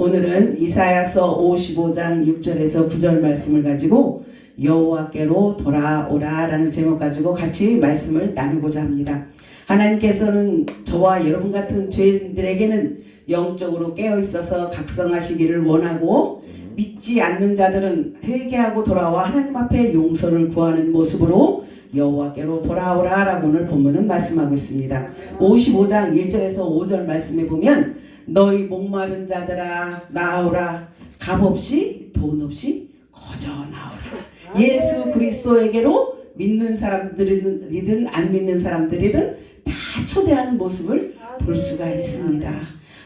오늘은 이사야서 55장 6절에서 9절 말씀을 가지고 여호와께로 돌아오라 라는 제목 가지고 같이 말씀을 나누고자 합니다. 하나님께서는 저와 여러분 같은 죄인들에게는 영적으로 깨어있어서 각성하시기를 원하고, 믿지 않는 자들은 회개하고 돌아와 하나님 앞에 용서를 구하는 모습으로 여호와께로 돌아오라 라고 오늘 본문은 말씀하고 있습니다. 55장 1절에서 5절 말씀에 보면 너희 목마른 자들아 나오라, 값없이 돈 없이 거저 나오라. 예수 그리스도에게로 믿는 사람들이든 안 믿는 사람들이든 다 초대하는 모습을 볼 수가 있습니다.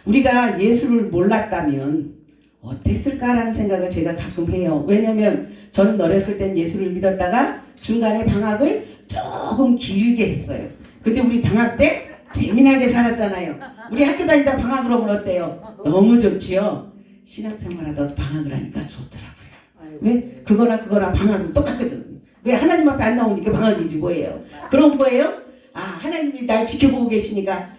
우리가 예수를 몰랐다면 어땠을까라는 생각을 제가 가끔 해요. 왜냐하면 저는 어렸을 땐 예수를 믿었다가 중간에 방학을 조금 길게 했어요. 근데 우리 방학 때 재미나게 살았잖아요. 우리 학교 다니다 방학을 하면 어때요? 너무 좋지요. 신앙생활하다 방학을 하니까 좋더라고요. 왜? 그거나 방학은 똑같거든. 왜? 하나님 앞에 안 나오니까 방학이지 뭐예요. 그런 거예요? 아, 하나님이 날 지켜보고 계시니까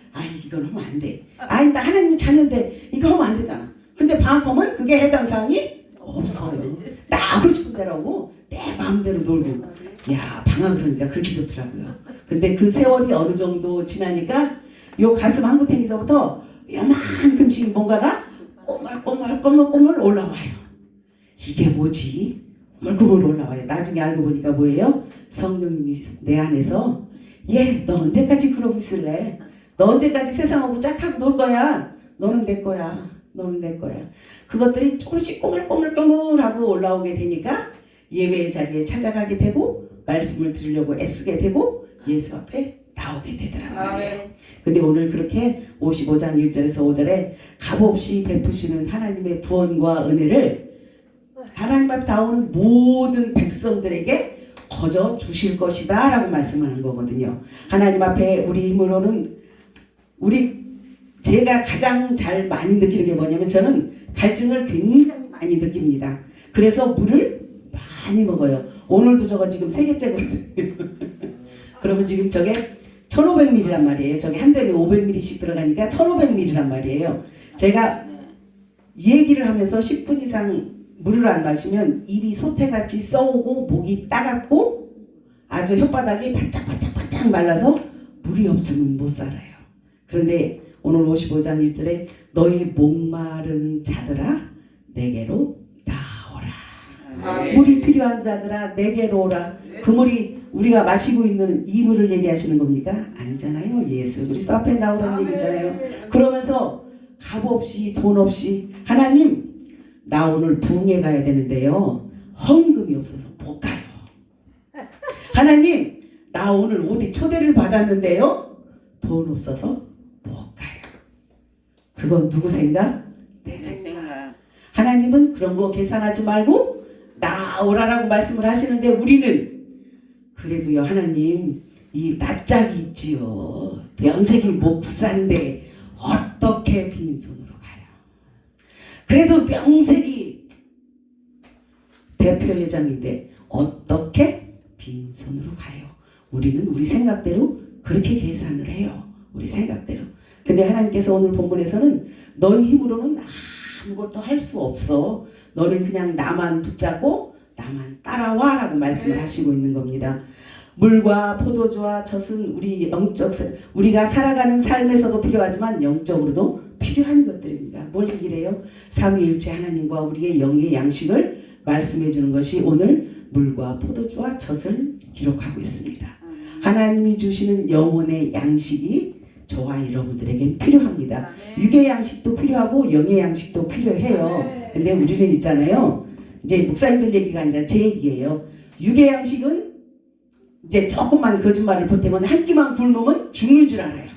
이건 하면 안 돼. 나 하나님이 자녀인데 이거 하면 안 되잖아. 근데 방학하면 그게 해당 사항이 없어요. 나 하고 싶은 대로 하고 내 마음대로 놀고. 야, 방학을 하니까 그렇게 좋더라고요. 근데 그 세월이 어느 정도 지나니까 요 가슴 한구탱이서부터 요만큼씩 뭔가가 꼬물꼬물 올라와요. 이게 뭐지? 꼬물꼬물 올라와요. 나중에 알고 보니까 뭐예요? 성령님이 내 안에서 너 언제까지 그러고 있을래? 너 언제까지 세상하고 짝하고 놀 거야? 너는 내 거야. 너는 내 거야. 그것들이 조금씩 꼬물꼬물하고 올라오게 되니까 예배의 자리에 찾아가게 되고 말씀을 들으려고 애쓰게 되고 예수 앞에 나오게 되더란 말이에요. 근데 오늘 그렇게 55장 1절에서 5절에 값없이 베푸시는 하나님의 구원과 은혜를 하나님 앞에 나오는 모든 백성들에게 거저 주실 것이다 라고 말씀하는 거거든요. 하나님 앞에 우리 힘으로는 제가 가장 잘 많이 느끼는 게 뭐냐면 저는 갈증을 굉장히 많이 느낍니다. 그래서 물을 많이 먹어요. 오늘도 저거 지금 3개째거든요. 그러면 지금 저게 1500ml란 말이에요. 저게 한 병에 500ml씩 들어가니까 1500ml란 말이에요. 제가 얘기를 하면서 10분 이상 물을 안 마시면 입이 소태같이 썩고 목이 따갑고 아주 혓바닥이 바짝바짝 말라서 물이 없으면 못 살아요. 그런데 오늘 55장 1절에 너희 목마른 자들아 내게로 나오라. 물이 필요한 자들아 내게로 오라. 그 물이 우리가 마시고 있는 이 물을 얘기하시는 겁니까? 아니잖아요. 예수 그리스도 앞에 나오라는 얘기잖아요. 그러면서 값없이 돈 없이 하나님 나 오늘 부흥회 가야 되는데요. 헌금이 없어서 못 가요. 하나님 나 오늘 어디 초대를 받았는데요. 돈 없어서 못 가요. 그건 누구 생각? 내 생각. 하나님은 그런 거 계산하지 말고 나오라라고 말씀을 하시는데 우리는 그래도요 하나님 이 낯짝이 있지요. 명색이 목사인데 어떻게 빈손으로 가요? 그래도 명색이 대표회장인데 어떻게 빈손으로 가요? 우리는 우리 생각대로 그렇게 계산을 해요. 우리 생각대로. 근데 하나님께서 오늘 본문에서는 너희 힘으로는 아무것도 할 수 없어. 너는 그냥 나만 붙잡고 나만 따라와 라고 말씀을 하시고 있는 겁니다. 물과 포도주와 젖은 우리가 살아가는 삶에서도 필요하지만 영적으로도 필요한 것들입니다. 뭘 얘기해요? 삼위일체 하나님과 우리의 영의 양식을 말씀해 주는 것이 오늘 물과 포도주와 젖을 기록하고 있습니다. 하나님이 주시는 영혼의 양식이 저와 여러분들에게 필요합니다. 육의 양식도 필요하고 영의 양식도 필요해요. 근데 우리는 있잖아요. 이제 목사님들 얘기가 아니라 제 얘기예요. 육의 양식은 이제 조금만 거짓말을 보태면 한 끼만 굶으면 죽는 줄 알아요.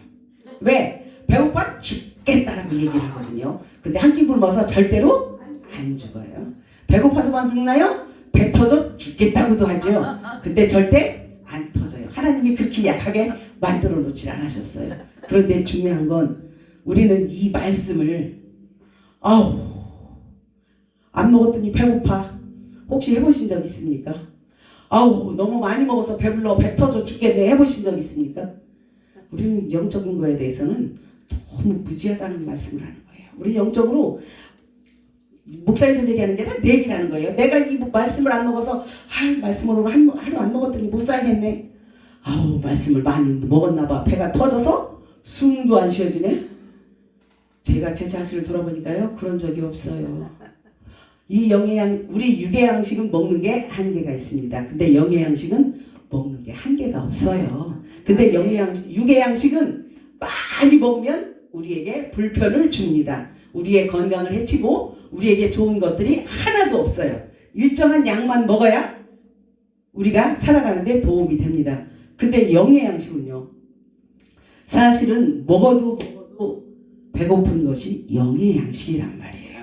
왜? 배고파 죽겠다라고 얘기를 하거든요. 근데 한 끼 굶어서 절대로 안 죽어요. 배고파서만 죽나요? 배 터져 죽겠다고도 하죠. 근데 절대 안 터져요. 하나님이 그렇게 약하게 만들어 놓질 않으셨어요. 그런데 중요한 건 우리는 이 말씀을 안 먹었더니 배고파. 혹시 해보신 적 있습니까? 너무 많이 먹어서 배불러 배 터져 죽겠네 해보신 적 있습니까? 우리는 영적인 거에 대해서는 너무 무지하다는 말씀을 하는 거예요. 우리 영적으로 목사님들 얘기하는 게 아니라 내 얘기라는 거예요. 내가 이 말씀을 안 먹어서 말씀으로 하루 안 먹었더니 못 살겠네. 아우 말씀을 많이 먹었나 봐. 배가 터져서 숨도 안 쉬어지네. 제가 제 자신을 돌아보니까요. 그런 적이 없어요. 이 영의 우리 육의 양식은 먹는 게 한계가 있습니다. 근데 영의 양식은 먹는 게 한계가 없어요. 근데 육의 양식은 많이 먹으면 우리에게 불편을 줍니다. 우리의 건강을 해치고 우리에게 좋은 것들이 하나도 없어요. 일정한 양만 먹어야 우리가 살아가는데 도움이 됩니다. 근데 영의 양식은요. 사실은 먹어도 배고픈 것이 영의 양식이란 말이에요.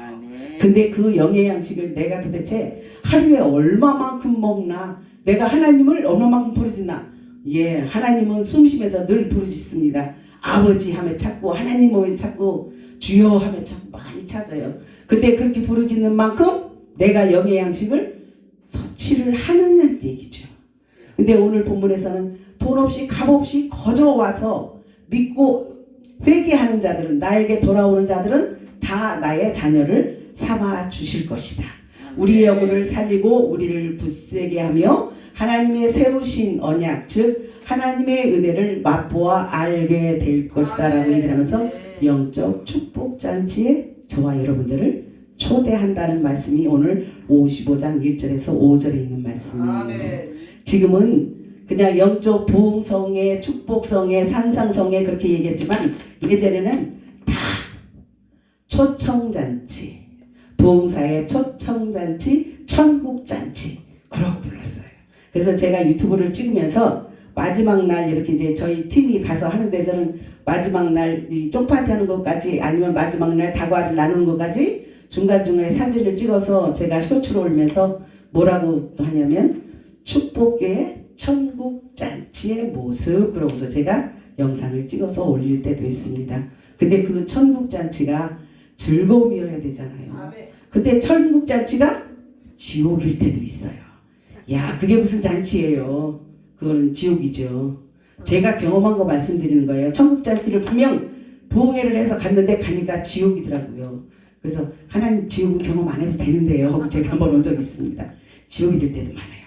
근데 그 영의 양식을 내가 도대체 하루에 얼마만큼 먹나? 내가 하나님을 얼마만큼 부르짖나? 예, 하나님은 숨쉬면서 늘 부르짖습니다. 아버지 하며 찾고 하나님 하며 찾고 주여 하며 찾고 많이 찾아요. 근데 그렇게 부르짖는 만큼 내가 영의 양식을 섭취를 하느냐는 얘기죠. 근데 오늘 본문에서는 돈 없이 값 없이 거저 와서 믿고 회개하는 자들은 나에게 돌아오는 자들은 다 나의 자녀를 삼아 주실 것이다. 우리의 영혼을 살리고 우리를 굳세게 하며 하나님의 세우신 언약 즉 하나님의 은혜를 맛보아 알게 될 것이다 라고 얘기를 하면서 영적 축복잔치에 저와 여러분들을 초대한다는 말씀이 오늘 55장 1절에서 5절에 있는 말씀이에요. 지금은 그냥 영적 부흥성에 축복성에 산상성에 그렇게 얘기했지만 예전에는 다 초청잔치 부흥사의 초청잔치 천국잔치 그러고 불렀어요. 그래서 제가 유튜브를 찍으면서 마지막 날 이렇게 이제 저희 팀이 가서 하는 데서는 마지막 날 이 쪽파티 하는 것까지 아니면 마지막 날 다과를 나누는 것까지 중간중간에 사진을 찍어서 제가 쇼츠로 올면서 뭐라고 하냐면 축복의 천국잔치의 모습 그러고서 제가 영상을 찍어서 올릴 때도 있습니다. 근데 그 천국잔치가 즐거움이어야 되잖아요. 근데 천국잔치가 지옥일 때도 있어요. 야 그게 무슨 잔치예요. 그거는 지옥이죠. 제가 경험한 거 말씀드리는 거예요. 천국잔치를 분명 부흥회를 해서 갔는데 가니까 지옥이더라고요. 그래서 하나님 지옥은 경험 안 해도 되는데요. 제가 한번 온 적이 있습니다. 지옥이 될 때도 많아요.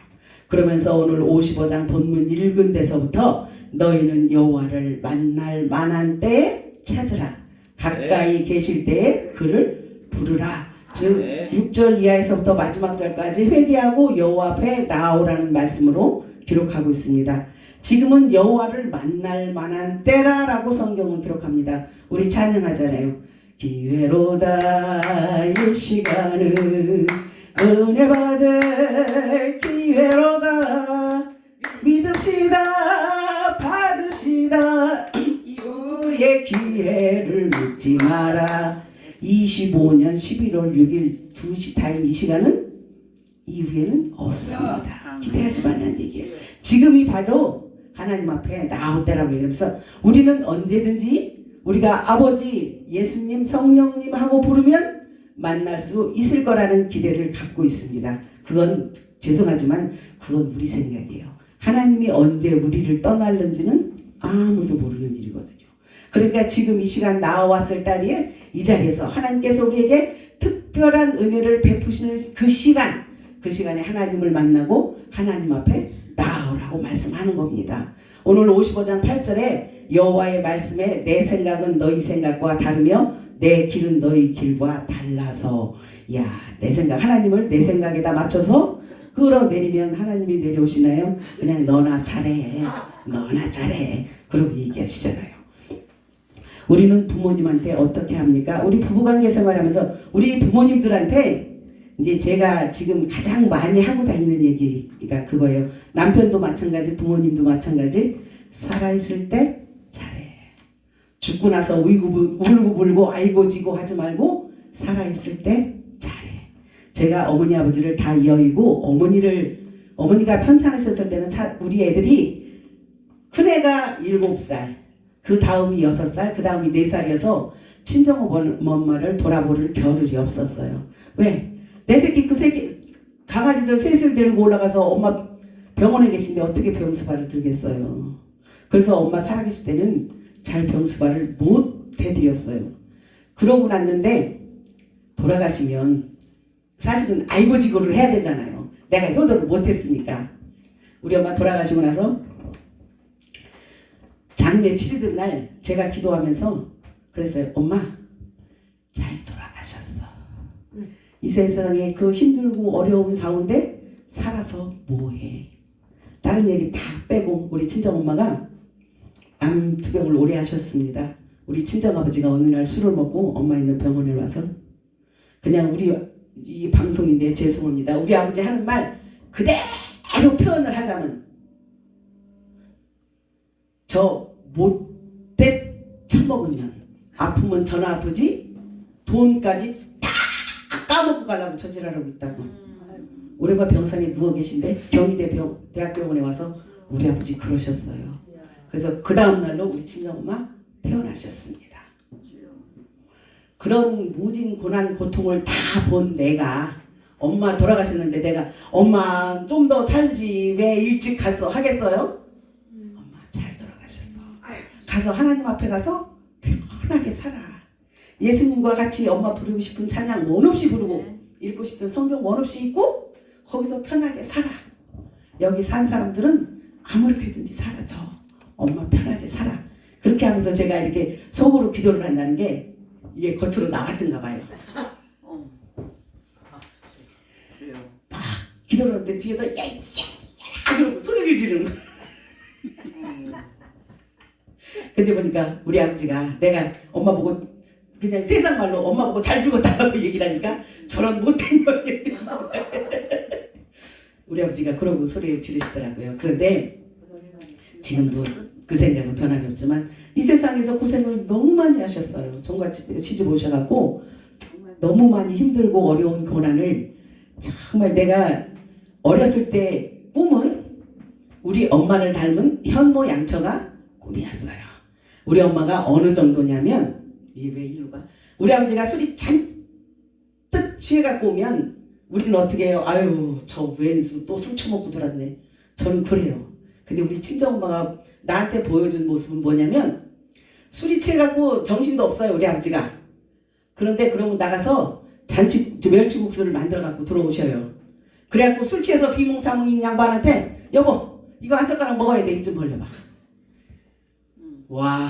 그러면서 오늘 55장 본문 읽은 데서부터 너희는 여호와를 만날 만한 때에 찾으라. 가까이 계실 때에 그를 부르라. 즉 6절 이하에서부터 마지막 절까지 회개하고 여호와 앞에 나오라는 말씀으로 기록하고 있습니다. 지금은 여호와를 만날 만한 때라라고 성경은 기록합니다. 우리 찬양하잖아요. 기회로다 이 시간은 은혜 받을 기회로다 믿읍시다 받읍시다 이후의 기회를 묻지 마라. 25년 11월 6일 2시 타임 이 시간은 이후에는 없습니다. 기대하지 말라는 얘기예요. 지금이 바로 하나님 앞에 나올 때라고 얘기하면서 우리는 언제든지 우리가 아버지 예수님 성령님 하고 부르면 만날 수 있을 거라는 기대를 갖고 있습니다. 그건 죄송하지만 그건 우리 생각이에요. 하나님이 언제 우리를 떠날는지는 아무도 모르는 일이거든요. 그러니까 지금 이 시간 나왔을 때에 이 자리에서 하나님께서 우리에게 특별한 은혜를 베푸시는 그 시간에 하나님을 만나고 하나님 앞에 나오라고 말씀하는 겁니다. 오늘 55장 8절에 여호와의 말씀에 내 생각은 너희 생각과 다르며 내 길은 너희 길과 달라서 야 내 생각 하나님을 내 생각에다 맞춰서 끌어내리면 하나님이 내려오시나요? 그냥 너나 잘해 그러고 얘기하시잖아요. 우리는 부모님한테 어떻게 합니까? 우리 부부관계 생활하면서 우리 부모님들한테 이제 제가 지금 가장 많이 하고 다니는 얘기가 그거예요. 남편도 마찬가지 부모님도 마찬가지 살아있을 때 잘해. 죽고 나서 울고 불고 아이고 지고 하지 말고 살아있을 때 잘해. 제가 어머니 아버지를 다 여의고 어머니가 편찮으셨을 때는 우리 애들이 큰애가 7살 그 다음이 6살 그 다음이 4살이어서 친정엄마를 돌아볼 겨를이 없었어요. 왜? 내 새끼 그 새끼 강아지들 셋을 데리고 올라가서 엄마 병원에 계신데 어떻게 병수발을 들겠어요. 그래서 엄마 살아계실 때는 잘 병수발을 못 해드렸어요. 그러고 났는데 돌아가시면 사실은 알고지고를 해야 되잖아요. 내가 효도를 못했으니까. 우리 엄마 돌아가시고 나서 장례 치르던 날 제가 기도하면서 그랬어요. 엄마 잘 돌아가셨어. 이 세상에 그 힘들고 어려운 가운데 살아서 뭐해. 다른 얘기 다 빼고 우리 친정엄마가 암투병을 오래 하셨습니다. 우리 친정아버지가 어느 날 술을 먹고 엄마 있는 병원에 와서 그냥 우리 이 방송인데 죄송합니다. 우리 아버지 하는 말 그대로 표현을 하자면 저 못돼 처먹은 년 아프면 전화 아프지 돈까지 다 까먹고 가려고 저질하라고 있다고. 우리 엄마 병상에 누워 계신데 경희대 대학병원에 와서 우리 아버지 그러셨어요. 그래서 그 다음날로 우리 친정엄마 태어나셨습니다. 그런 모진 고난 고통을 다 본 내가 엄마 돌아가셨는데 내가 엄마 좀 더 살지 왜 일찍 가서 하겠어요? 엄마 잘 돌아가셨어. 가서 하나님 앞에 가서 편하게 살아. 예수님과 같이 엄마 부르고 싶은 찬양 원 없이 부르고 읽고 싶은 성경 원 없이 읽고 거기서 편하게 살아. 여기 산 사람들은 아무렇게든지 살아줘. 엄마 편하게 살아. 그렇게 하면서 제가 이렇게 속으로 기도를 한다는 게 이게 겉으로 나왔던가 봐요. 막 기도를 하는데 뒤에서 야야야 그러고 소리를 지르는 거야. 근데 보니까 우리 아버지가 내가 엄마 보고 그냥 세상 말로 엄마 보고 잘 죽었다고 얘기를 하니까 저런 못된 거예요. 우리 아버지가 그러고 소리를 지르시더라고요. 그런데 지금도 그 생각은 변함이 없지만 이 세상에서 고생을 너무 많이 하셨어요. 종갓집에 시집 오셔갖고 너무 많이 힘들고 어려운 고난을 정말 내가 어렸을 때 꿈을 우리 엄마를 닮은 현모 양처가 꿈이었어요. 우리 엄마가 어느 정도냐면 이게 왜 이리로 가? 우리 아버지가 술이 잔뜩 취해갖고 오면 우리는 어떻게 해요? 아유 저 왼수 또 술 처먹고 들었네. 저는 그래요. 근데 우리 친정엄마가 나한테 보여준 모습은 뭐냐면 술이 취해갖고 정신도 없어요 우리 아버지가. 그런데 그러면 나가서 잔치 멸치국수를 만들어갖고 들어오셔요. 그래갖고 술 취해서 비몽사몽인 양반한테 여보 이거 한 젓가락 먹어야 돼. 입 좀 벌려봐. 와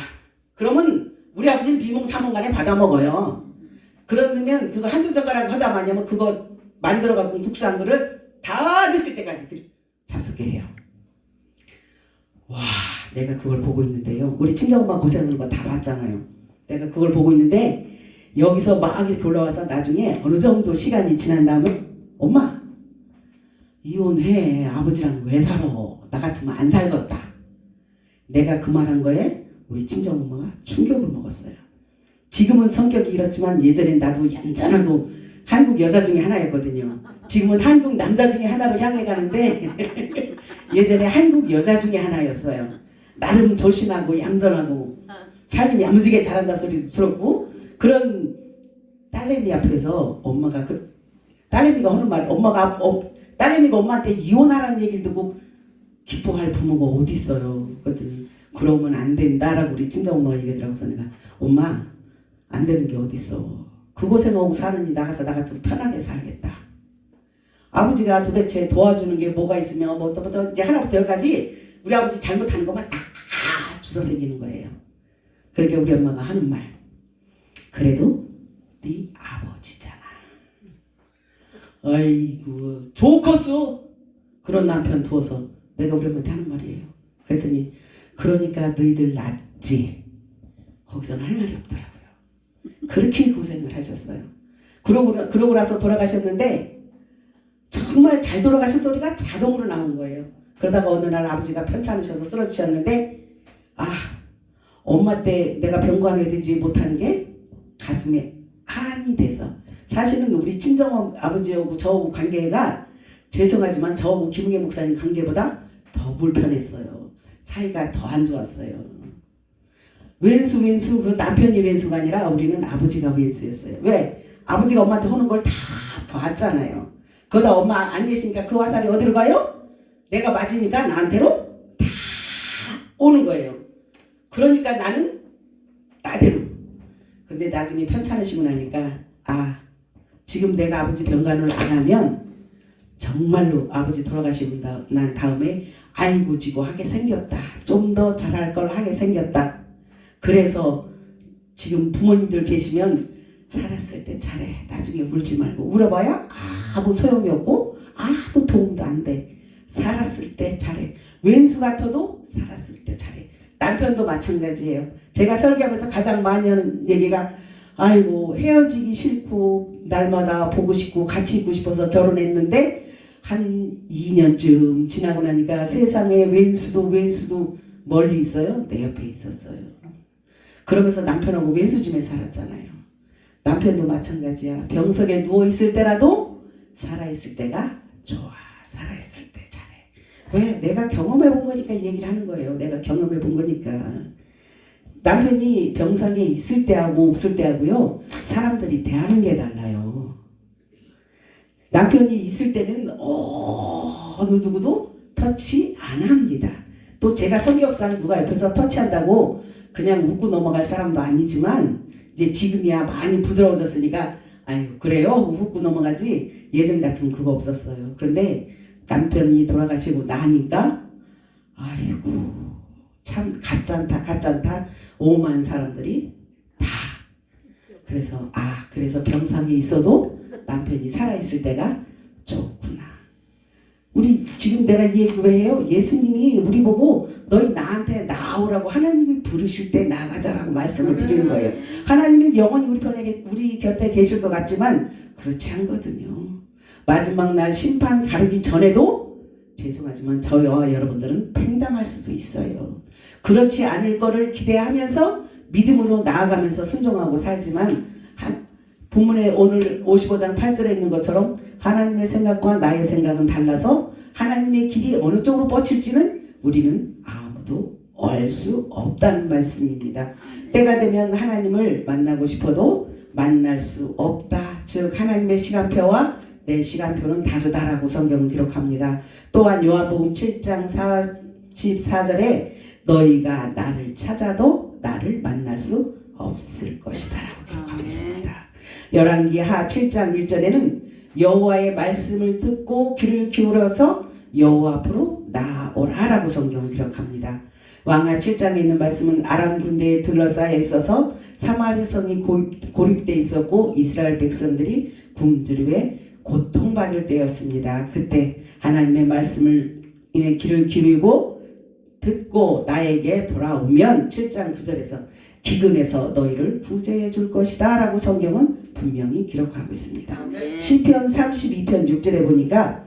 그러면 우리 아버지는 비몽사몽간에 받아 먹어요. 그러면 그거 한두 젓가락 하다 마냐면 그거 만들어갖고 국수 한 그릇 다 드실 때까지 잡숫게 해요. 와 내가 그걸 보고 있는데요. 우리 친정엄마 고생하는 거 다 봤잖아요. 내가 그걸 보고 있는데 여기서 막 이렇게 올라와서 나중에 어느 정도 시간이 지난 다음에 엄마 이혼해. 아버지랑 왜 살아. 나 같으면 안 살겠다. 내가 그 말한 거에 우리 친정엄마가 충격을 먹었어요. 지금은 성격이 이렇지만 예전엔 나도 얌전하고 한국 여자 중에 하나였거든요. 지금은 한국 남자 중에 하나로 향해 가는데 예전에 한국 여자 중에 하나였어요. 나름 조신하고 얌전하고 살림 야무지게 잘한다 소리 들었고 그런 딸내미 앞에서 엄마가 딸내미가 하는 말 엄마가 딸내미가 엄마한테 이혼하라는 얘기를 듣고 기뻐할 부모가 어디 있어요. 그랬더니 그러면 안 된다라고 우리 친정엄마가 얘기하더라고요. 그래서 내가 엄마 안 되는 게 어디 있어. 그 고생하고 사느니 나가서 나 같으면 편하게 살겠다. 아버지가 도대체 도와주는 게 뭐가 있으면 뭐부터 이제 하나부터 열까지 우리 아버지 잘못하는 것만 다 주워 생기는 거예요. 그러니까 우리 엄마가 하는 말 그래도 네 아버지잖아. 아이고 좋겠어. 그런 남편 두어서 내가 우리 엄마한테 하는 말이에요. 그랬더니 그러니까 너희들 낫지. 거기서는 할 말이 없더라고요. 그렇게 고생을 하셨어요. 그러고 나서 돌아가셨는데 정말 잘 돌아가신 소리가 자동으로 나온 거예요. 그러다가 어느 날 아버지가 편찮으셔서 쓰러지셨는데 엄마 때 내가 병관해드리지 못한 게 가슴에 한이 돼서 사실은 우리 친정 아버지하고 저하고 관계가 죄송하지만 저하고 김웅애 목사님 관계보다 더 불편했어요. 사이가 더 안 좋았어요. 왼수 그 남편이 왼수가 아니라 우리는 아버지가 왼수였어요. 왜? 아버지가 엄마한테 하는 걸 다 봤잖아요. 그러다 엄마 안 계시니까 그 화살이 어디로 가요? 내가 맞으니까 나한테로 다 오는 거예요. 그러니까 나는 나대로. 근데 나중에 편찮으시고 나니까 지금 내가 아버지 병간호를 안 하면 정말로 아버지 돌아가시고 난 다음에 아이고 지고 하게 생겼다. 좀 더 잘할 걸 하게 생겼다. 그래서 지금 부모님들 계시면 살았을 때 잘해. 나중에 울지 말고. 울어봐야 아무 소용이 없고 아무 도움도 안 돼. 살았을 때 잘해. 왼수 같아도 살았을 때 잘해. 남편도 마찬가지예요. 제가 설교하면서 가장 많이 하는 얘기가 아이고 헤어지기 싫고 날마다 보고 싶고 같이 있고 싶어서 결혼했는데 한 2년쯤 지나고 나니까 세상에 왼수도 멀리 있어요. 내 옆에 있었어요. 그러면서 남편하고 왼수집에 살았잖아요. 남편도 마찬가지야. 병석에 누워있을 때라도 살아있을 때가 좋아. 살아있을 때 잘해. 왜? 내가 경험해본 거니까 이 얘기를 하는 거예요. 내가 경험해본 거니까. 남편이 병상에 있을 때하고 없을 때하고요. 사람들이 대하는 게 달라요. 남편이 있을 때는 어느 누구도 터치 안 합니다. 또 제가 성격상 누가 옆에서 터치한다고 그냥 웃고 넘어갈 사람도 아니지만 이제 지금이야 많이 부드러워졌으니까 아유 그래요? 웃고 넘어가지 예전 같은 그거 없었어요. 그런데 남편이 돌아가시고 나니까 아이고 참 가짠다 오만 사람들이 다 그래서 병상에 있어도 남편이 살아있을 때가 좋구나. 우리 지금 내가 이 얘기 왜 해요? 예수님이 우리 보고 너희 나한테 나오라고 하나님이 부르실 때 나가자라고 말씀을 드리는 거예요. 하나님은 영원히 우리 곁에 계실 것 같지만 그렇지 않거든요. 마지막 날 심판 가르기 전에도 죄송하지만 저와 여러분들은 팽당할 수도 있어요. 그렇지 않을 거를 기대하면서 믿음으로 나아가면서 순종하고 살지만 본문에 오늘 55장 8절에 있는 것처럼 하나님의 생각과 나의 생각은 달라서 하나님의 길이 어느 쪽으로 뻗칠지는 우리는 아무도 알 수 없다는 말씀입니다. 때가 되면 하나님을 만나고 싶어도 만날 수 없다. 즉 하나님의 시간표와 내 시간표는 다르다라고 성경은 기록합니다. 또한 요한복음 7장 44절에 너희가 나를 찾아도 나를 만날 수 없을 것이다 라고 기록하고 있습니다. 열왕기 하 7장 1절에는 여호와의 말씀을 듣고 귀를 기울여서 여호와 앞으로 나아오라 라고 성경을 기록합니다. 왕하 7장에 있는 말씀은 아람 군대에 둘러싸여 있어서 사마리 성이 고립되어 있었고 이스라엘 백성들이 굶주림에 고통받을 때였습니다. 그때 하나님의 말씀을 귀를 기울이고 듣고 나에게 돌아오면 7장 9절에서 기근에서 너희를 구제해 줄 것이다 라고 성경은 분명히 기록하고 있습니다. 시편 32편 6절에 보니까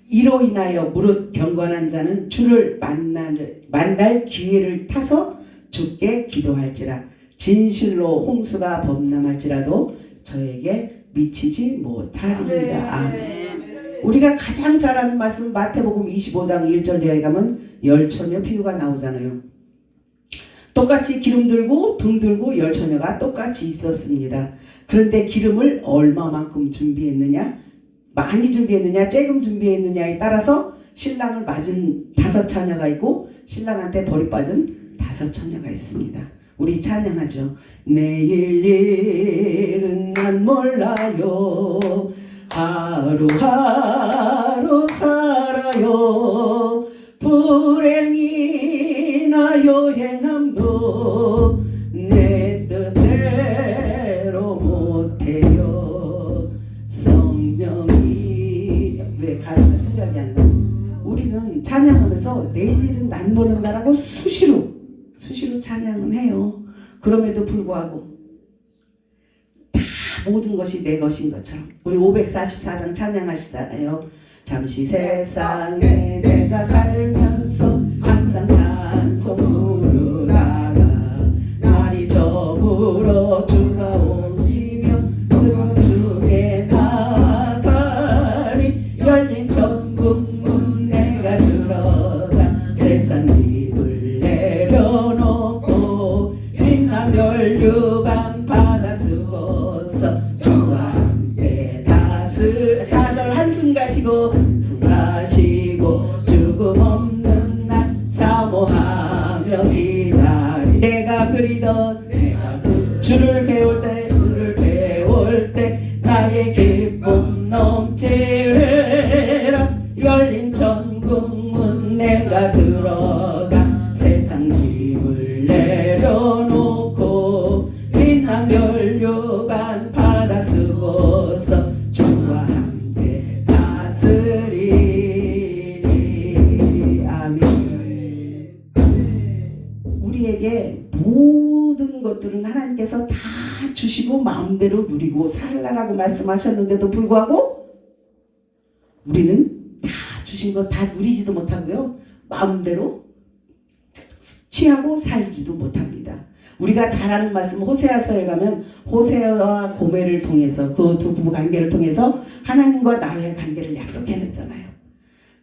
이로 인하여 무릇 경건한 자는 주를 만날 기회를 타서 주께 기도할지라 진실로 홍수가 범람할지라도 저에게 미치지 못하리이다. 아멘. 우리가 가장 잘 아는 말씀 마태복음 25장 1절 이하에 가면 열처녀 비유가 나오잖아요. 똑같이 기름 들고 등 들고 열처녀가 똑같이 있었습니다. 그런데 기름을 얼마만큼 준비했느냐, 많이 준비했느냐, 조금 준비했느냐에 따라서 신랑을 맞은 5처녀가 있고 신랑한테 버림받은 5처녀가 있습니다. 우리 찬양하죠. 내일 일은 난 몰라요. 하루하루 살아요. 불행이나 여행함도 내 뜻대로 못해요. 성령이 왜 가사가 생각이 안 나? 우리는 찬양하면서 내일 일은 난 모른다라고 수시로 찬양은 해요. 그럼에도 불구하고 다 모든 것이 내 것인 것처럼 우리 544장 찬양하시잖아요. 잠시 세상에 내가 살면서 항상 찬송 부르다가 날이 저물어 주가 오시면 그 중에 나가리 열린 천국 문 내가 들어가 세상 집을 내려놓고 빛나 멸류관 바다 쓰고서 주와 함께 사절 한숨 가시고 죽음 없는 날 사모하며 기다리 내가 그리던 내가 그 주를 배울 때 나의 길 기쁨 넘치리라. 열린 천국문 내가 들어가 세상 짐을 내려놓고 빛난 면류관 받아 쓰고서 주와 함께 다스리리. 아멘. 우리에게 모든 것들은 하나님께서 다 주시고 마음대로 누리고 살라라고 말씀하셨는데도 불구하고 우리는 다 주신 거 다 누리지도 못하고요, 마음대로 취하고 살지도 못합니다. 우리가 잘 아는 말씀 호세아서에 가면 호세아와 고멜을 통해서 그 두 부부 관계를 통해서 하나님과 나의 관계를 약속해냈잖아요.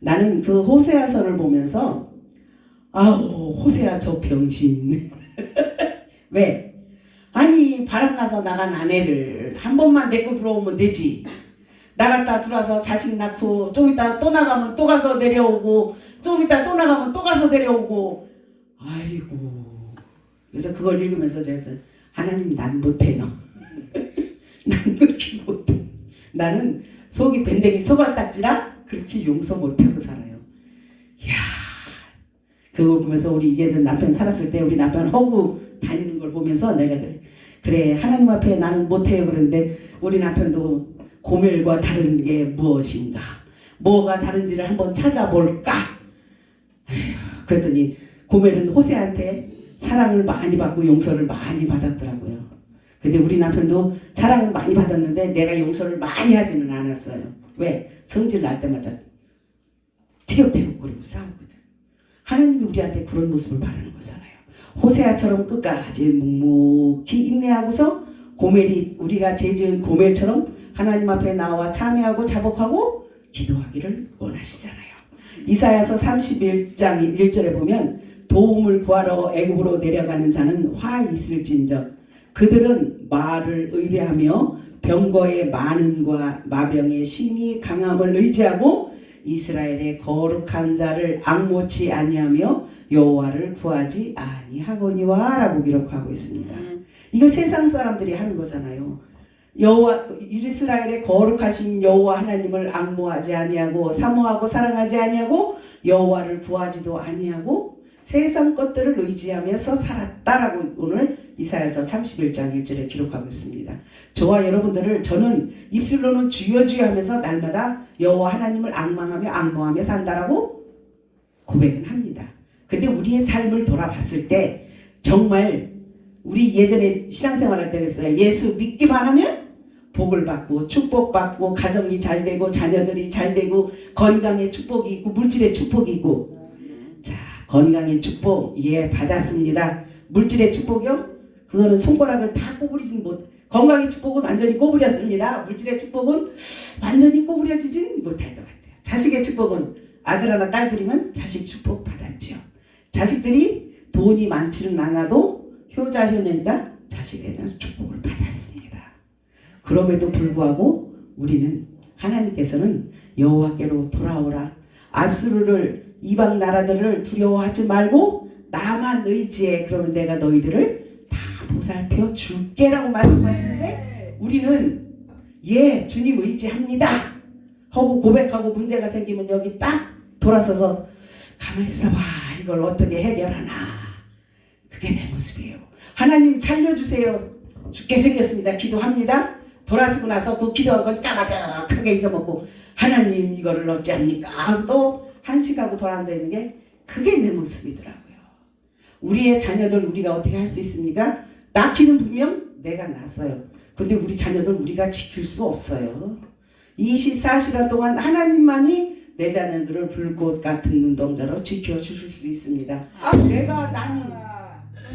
나는 그 호세아서를 보면서 아우 호세아 저 병신 왜? 아니 바람나서 나간 아내를 한 번만 데리고 들어오면 되지. 나갔다 들어와서 자식 낳고 좀 이따 또 나가면 또 가서 내려오고 좀 이따 또 나가면 또 가서 내려오고. 아이고. 그래서 그걸 읽으면서 제가 하나님 난 못해요. 난 그렇게 못해. 나는 속이 밴댕이 소갈딱지라 그렇게 용서 못하고 살아요. 이야. 그걸 보면서 우리 이제는 남편 살았을 때 우리 남편 허구 다니는 걸 보면서 내가 그래 하나님 앞에 나는 못해요 그랬는데 우리 남편도 고멜과 다른 게 무엇인가, 뭐가 다른지를 한번 찾아볼까. 그랬더니 고멜은 호세한테 사랑을 많이 받고 용서를 많이 받았더라고요. 근데 우리 남편도 사랑을 많이 받았는데 내가 용서를 많이 하지는 않았어요. 왜? 성질 날 때마다 티격태격거리고 싸우거든. 하나님이 우리한테 그런 모습을 바라는 거잖아요. 호세아처럼 끝까지 묵묵히 인내하고서 고멜이 우리가 죄지은 고멜처럼 하나님 앞에 나와 참회하고 자복하고 기도하기를 원하시잖아요. 이사야서 31장 1절에 보면 도움을 구하러 애굽으로 내려가는 자는 화 있을진저 그들은 말을 의뢰하며 병거의 많음과 마병의 심히 강함을 의지하고 이스라엘의 거룩한 자를 앙모치 아니하며 여호와를 구하지 아니하거니와 라고 기록하고 있습니다. 이거 세상 사람들이 하는 거잖아요. 여호와 이스라엘의 거룩하신 여호와 하나님을 앙모하지 아니하고 사모하고 사랑하지 아니하고 여호와를 구하지도 아니하고 세상 것들을 의지하면서 살았다라고 오늘 이사야서 31장 1절에 기록하고 있습니다. 저와 여러분들을 저는 입술로는 주여 주여 하면서 날마다 여호와 하나님을 앙모하며 산다라고 고백은 합니다. 근데 우리의 삶을 돌아봤을 때 정말 우리 예전에 신앙생활 할 때 그랬어요. 예수 믿기만 하면 복을 받고 축복받고 가정이 잘 되고 자녀들이 잘 되고 건강의 축복이 있고 물질의 축복이 있고. 자, 건강의 축복 예 받았습니다. 물질의 축복이요? 그거는 손가락을 다 꼬부리진 못. 건강의 축복은 완전히 꼬부렸습니다. 물질의 축복은 완전히 꼬부려지진 못할 것 같아요. 자식의 축복은 아들 하나 딸 둘이면 자식 축복 받았죠. 자식들이 돈이 많지는 않아도 효자 효녀니까 자식에 대한 축복을 받았습니다. 그럼에도 불구하고 우리는 하나님께서는 여호와께로 돌아오라. 아수르를 이방 나라들을 두려워하지 말고 나만 의지해. 그러면 내가 너희들을 다 보살펴 줄게라고 말씀하시는데 우리는 예 주님 의지합니다 하고 고백하고 문제가 생기면 여기 딱 돌아서서 가만히 있어봐. 이걸 어떻게 해결하나. 그게 내 모습이에요. 하나님 살려주세요. 죽게 생겼습니다. 기도합니다. 돌아서고 나서 그 기도한 건 까마득하게 잊어먹고 하나님 이거를 어찌합니까? 또 한식하고 돌아앉아 있는 게 그게 내 모습이더라고요. 우리의 자녀들 우리가 어떻게 할 수 있습니까? 낳기는 분명 내가 낳았어요. 근데 우리 자녀들 우리가 지킬 수 없어요. 24시간 동안 하나님만이 내 자녀들을 불꽃 같은 눈동자로 지켜주실 수 있습니다.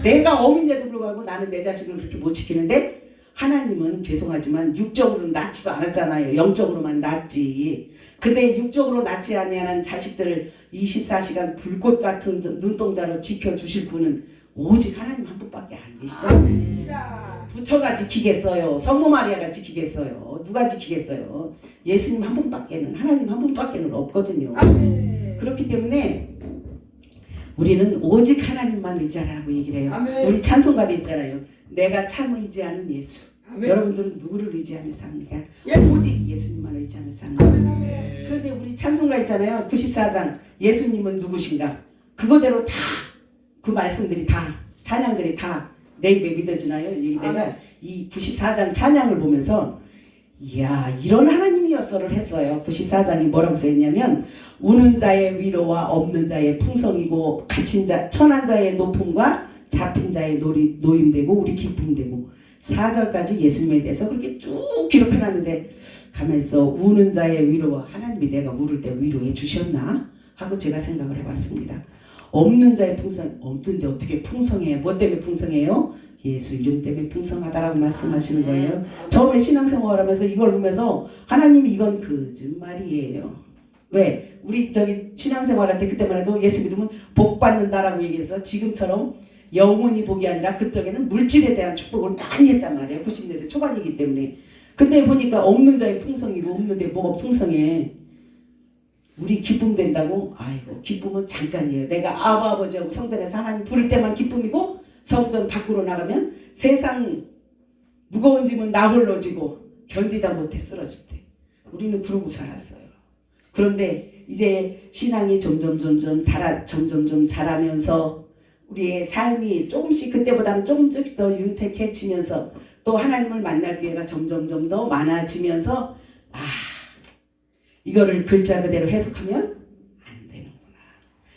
내가 어민데도 불구하고 나는 내 자식을 그렇게 못 지키는데 하나님은 죄송하지만 육적으로는 낳지도 않았잖아요. 영적으로만 낳지. 근데 육적으로 낳지 아니하는 자식들을 24시간 불꽃 같은 눈동자로 지켜주실 분은 오직 하나님 한 분밖에 안 계시잖아요. 부처가 지키겠어요. 성모 마리아가 지키겠어요. 누가 지키겠어요. 예수님 한 분밖에는 하나님 한 분밖에는 없거든요. 그렇기 때문에 우리는 오직 하나님만 의지하라고 얘기를 해요. 우리 찬송가도 있잖아요. 내가 참 의지하는 예수. 아멘. 여러분들은 누구를 의지하면서 삽니까? 예. 오직 예수님만 의지하면서 삽니다. 아멘. 그런데 우리 찬송가 있잖아요. 94장 예수님은 누구신가? 그거대로 다 그 말씀들이 다 찬양들이 다 내 입에 믿어지나요? 여기 내가 이 94장 찬양을 보면서 이야 이런 하나님이었어를 했어요. 94장이 뭐라고 써있냐면 우는 자의 위로와 없는 자의 풍성이고 갇힌 자 천한 자의 높음과 잡힌 자의 노임되고 우리 기쁨되고 4절까지 예수님에 대해서 그렇게 쭉 기록해놨는데 가만히 있어 우는 자의 위로와 하나님이 내가 울을 때 위로해 주셨나 하고 제가 생각을 해봤습니다. 없는 자의 풍성 없는데 어떻게 풍성해요? 뭐 때문에 풍성해요? 예수 이름 때문에 풍성하다라고 말씀하시는 거예요. 처음에 신앙생활 하면서 이걸 보면서 하나님이 이건 거짓말이에요. 왜? 우리 저기 신앙생활 할 때 그때만 해도 예수 믿으면 복 받는다라고 얘기해서 지금처럼 영혼이 복이 아니라 그쪽에는 물질에 대한 축복을 많이 했단 말이에요. 90년대 초반이기 때문에. 근데 보니까 없는 자의 풍성이고 없는데 뭐가 풍성해. 우리 기쁨 된다고? 아이고 기쁨은 잠깐이에요. 내가 아버지하고 성전에서 하나님 부를 때만 기쁨이고 성전 밖으로 나가면 세상 무거운 짐은 나 홀로 지고 견디다 못해 쓰러질 때 우리는 그러고 살았어요. 그런데 이제 신앙이 점점 자라면서 우리의 삶이 조금씩 그때보다는 조금씩 더 윤택해지면서 또 하나님을 만날 기회가 점점 더 많아지면서 이거를 글자 그대로 해석하면 안 되는구나.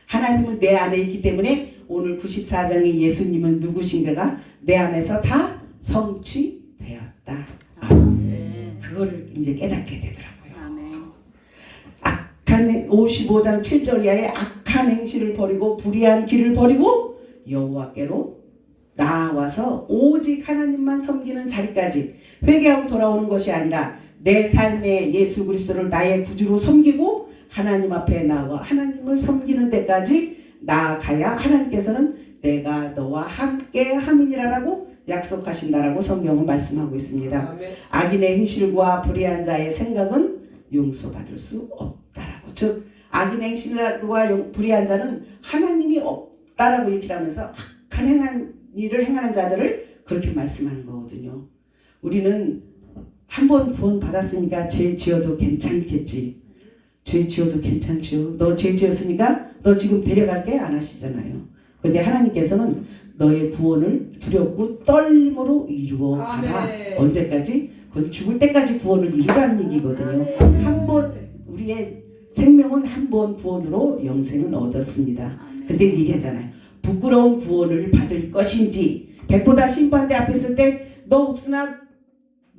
하나님은 내 안에 있기 때문에 오늘 94장의 예수님은 누구신가가 내 안에서 다 성취되었다. 그거를 이제 깨닫게 되더라고요. 악한 55장 7절 이하에 악한 행실을 버리고 불의한 길을 버리고 여호와께로 나와서 오직 하나님만 섬기는 자리까지 회개하고 돌아오는 것이 아니라 내 삶에 예수 그리스도를 나의 구주로 섬기고 하나님 앞에 나와 하나님을 섬기는 데까지 나아가야 하나님께서는 내가 너와 함께 함이니라라고 약속하신다라고 성경은 말씀하고 있습니다. 아멘. 악인의 행실과 불의한 자의 생각은 용서받을 수 없다라고. 즉 악인의 행실과 불의한 자는 하나님이 없다라고 얘기를 하면서 악한 행한 일을 행하는 자들을 그렇게 말씀하는 거거든요. 우리는 한 번 구원 받았으니까 죄 지어도 괜찮겠지. 죄 지어도 괜찮죠. 너 죄 지었으니까 너 지금 데려갈게 안 하시잖아요. 근데 하나님께서는 너의 구원을 두렵고 떨림으로 이루어 가라. 언제까지? 그건 죽을 때까지 구원을 이루라는 얘기거든요. 한 번 우리의 생명은 한 번 구원으로 영생을 얻었습니다. 근데 얘기하잖아요. 부끄러운 구원을 받을 것인지 백보다 심판대 앞에 있을 때 너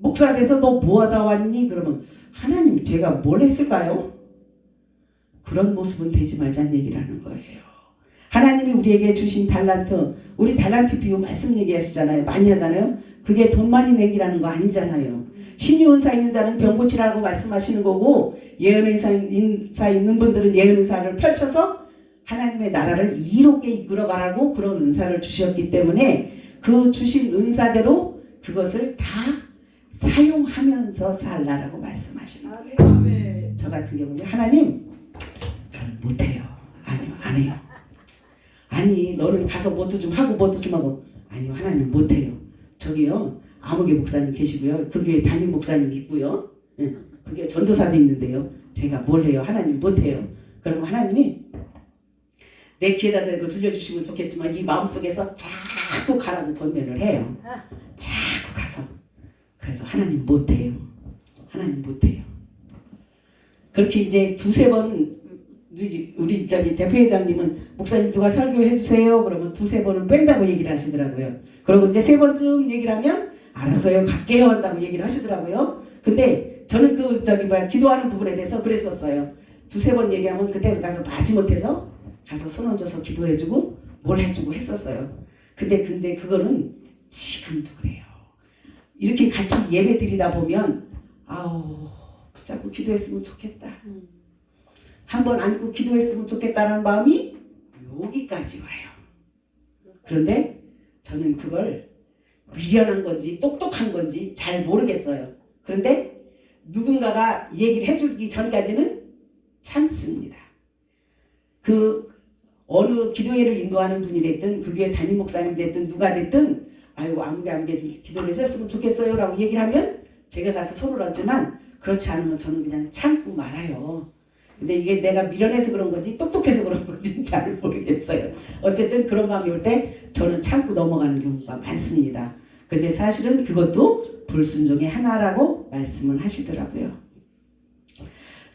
목사 돼서 너 뭐하다 왔니? 그러면 하나님 제가 뭘 했을까요? 그런 모습은 되지 말자는 얘기를 하는 거예요. 하나님이 우리에게 주신 달란트, 우리 달란트 비유 말씀 얘기하시잖아요. 많이 하잖아요. 그게 돈 많이 내기라는 거 아니잖아요. 신유 은사 있는 자는 병 고치라고 말씀하시는 거고 예언 은사 있는 분들은 예언 은사를 펼쳐서 하나님의 나라를 이롭게 이끌어가라고 그런 은사를 주셨기 때문에 그 주신 은사대로 그것을 다 사용하면서 살라라고 말씀하시는 거예요. 저 같은 경우는 하나님 저는 못해요. 아니요 안 해요. 아니 너는 가서 뭐도 좀 하고 뭐도 좀 하고 아니요 하나님 못해요. 저기요 아무개 목사님 계시고요. 그 교회 담임 목사님 있고요. 그 교회 전도사도 있는데요. 제가 뭘 해요? 하나님 못해요. 그러면 하나님이 내 귀에다 대고 들려주시면 좋겠지만 이 마음속에서 자꾸 가라고 권면을 해요. 자꾸 가서 그래서 하나님 못해요. 하나님 못해요. 그렇게 이제 두세 번 우리 저기 대표회장님은 목사님 누가 설교해 주세요. 그러면 두세 번은 뺀다고 얘기를 하시더라고요. 그리고 이제 세 번쯤 얘기를 하면 알았어요. 갈게요 한다고 얘기를 하시더라고요. 근데 저는 그 저기 기도하는 부분에 대해서 그랬었어요. 두세 번 얘기하면 그때 가서 마지못해서 가서 손 얹어서 기도해주고 뭘 해주고 했었어요. 근데 그거는 지금도 그래요. 이렇게 같이 예배 드리다 보면 아우 붙잡고 기도했으면 좋겠다. 한번 안고 기도했으면 좋겠다는 마음이 여기까지 와요. 그런데 저는 그걸 미련한 건지 똑똑한 건지 잘 모르겠어요. 그런데 누군가가 얘기를 해주기 전까지는 참습니다. 그 어느 기도회를 인도하는 분이 됐든 그 교회 담임 목사님 됐든 누가 됐든 아이고 아무개 좀 기도를 해줬으면 좋겠어요 라고 얘기를 하면 제가 가서 손을 얻지만 그렇지 않으면 저는 그냥 참고 말아요. 근데 이게 내가 미련해서 그런 건지 똑똑해서 그런 건지 잘 모르겠어요. 어쨌든 그런 마음이 올 때 저는 참고 넘어가는 경우가 많습니다. 근데 사실은 그것도 불순종의 하나라고 말씀을 하시더라고요.